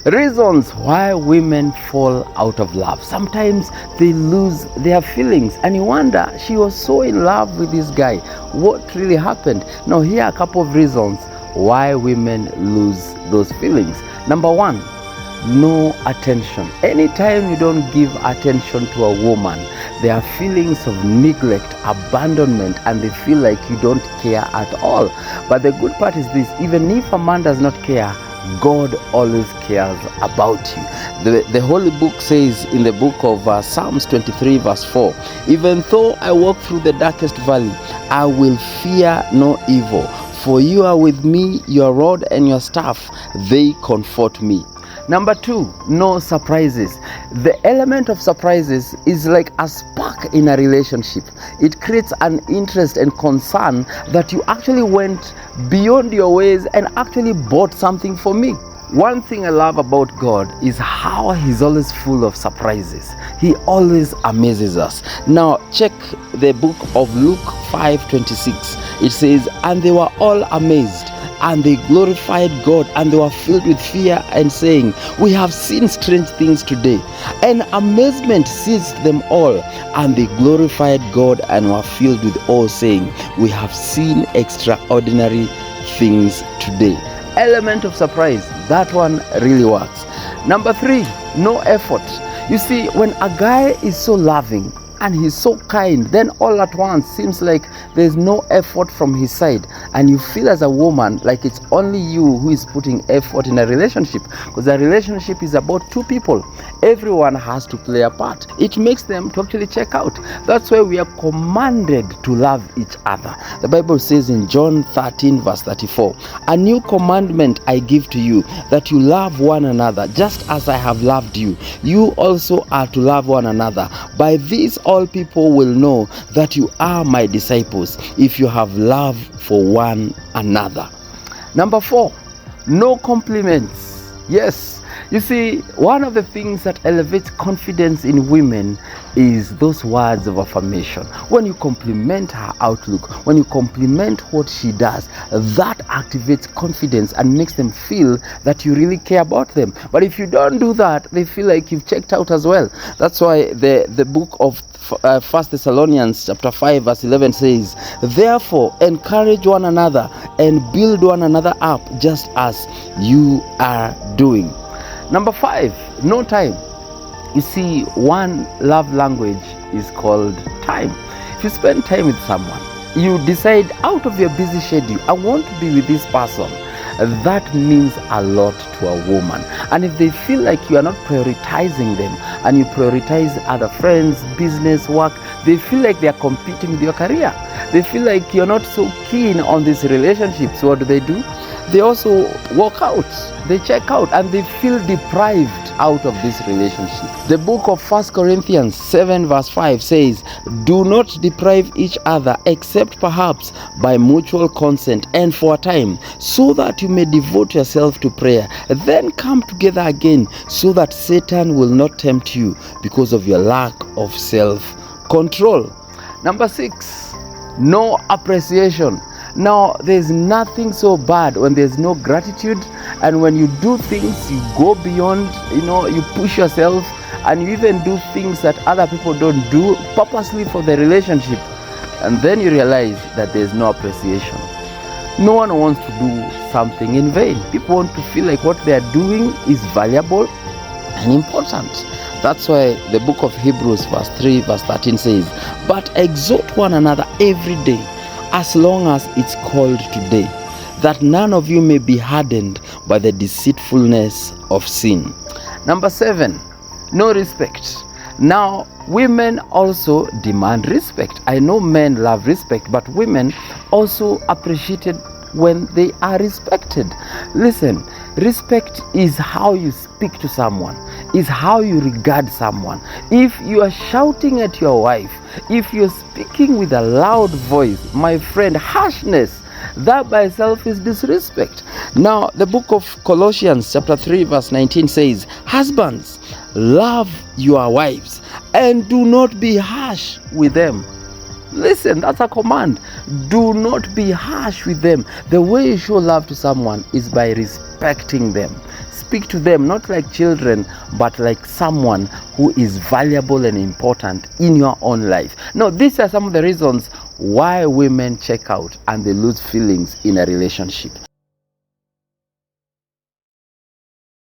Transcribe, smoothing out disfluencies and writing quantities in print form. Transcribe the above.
Reasons why women fall out of love. Sometimes they lose their feelings and you wonder, she was so in love with this guy. What really happened? Now here are a couple of reasons why women lose those feelings. Number one, no attention. Anytime you don't give attention to a woman, there are feelings of neglect, abandonment, and they feel like you don't care at all. But the good part is this: even if a man does not care, God always cares about you. The Holy Book says in the book of Psalms 23 verse 4, even though I walk through the darkest valley, I will fear no evil. For you are with me, your rod and your staff, they comfort me. Number two, no surprises. The element of surprises is like a spark in a relationship. It creates an interest and concern that you actually went beyond your ways and actually bought something for me. One thing I love about God is how He's always full of surprises. He always amazes us. Now check the book of Luke 5:26. It says, and they were all amazed, and they glorified God, and they were filled with fear and saying, we have seen strange things today. And amazement seized them all, and they glorified God and were filled with awe, saying, we have seen extraordinary things today. Element of surprise, that one really works. Number three, no effort. You see, when a guy is so loving and he's so kind, then all at once seems like there's no effort from his side, and you feel as a woman like it's only you who is putting effort in a relationship, because a relationship is about two people. Everyone has to play a part. It makes them to actually check out. That's why we are commanded to love each other. The Bible says in John 13 verse 34, a new commandment I give to you, that you love one another just as I have loved you. You also are to love one another. By this all people will know that you are my disciples, if you have love for one another. Number four, no compliments. Yes, you see, one of the things that elevates confidence in women is those words of affirmation. When you compliment her outlook, when you compliment what she does, that activates confidence and makes them feel that you really care about them. But if you don't do that, they feel like you've checked out as well. That's why the book of 1 Thessalonians chapter 5 verse 11 says, therefore encourage one another and build one another up, just as you are doing. Number five, no time. You see, one love language is called time. If you spend time with someone, you decide out of your busy schedule, I want to be with this person, that means a lot to a woman. And if they feel like you are not prioritizing them and you prioritize other friends, business, work, they feel like they are competing with your career. They feel like you're not so keen on this relationship. So what do? They also walk out, they check out, and they feel deprived out of this relationship. The book of 1 Corinthians 7 verse 5 says, do not deprive each other, except perhaps by mutual consent and for a time, so that you may devote yourself to prayer. Then come together again, so that Satan will not tempt you because of your lack of self-control. Number six, no appreciation. Now, there's nothing so bad when there's no gratitude, and when you do things, you go beyond, you push yourself, and you even do things that other people don't do purposely for the relationship, and then you realize that there's no appreciation. No one wants to do something in vain. People want to feel like what they are doing is valuable and important. That's why the book of Hebrews verse 3 verse 13 says, but exhort one another every day, as long as it's called today, that none of you may be hardened by the deceitfulness of sin. Number seven, no respect. Now, women also demand respect. I know men love respect, but women also appreciate it when they are respected. Listen, respect is how you speak to someone, is how you regard someone. If you are shouting at your wife, if you're speaking with a loud voice, my friend, harshness, that by itself is disrespect. Now, the book of Colossians chapter 3 verse 19 says, husbands, love your wives and do not be harsh with them. Listen, that's a command. Do not be harsh with them. The way you show love to someone is by respecting them, speak to them not like children, but like someone who is valuable and important in your own life. Now, these are some of the reasons why women check out and they lose feelings in a relationship.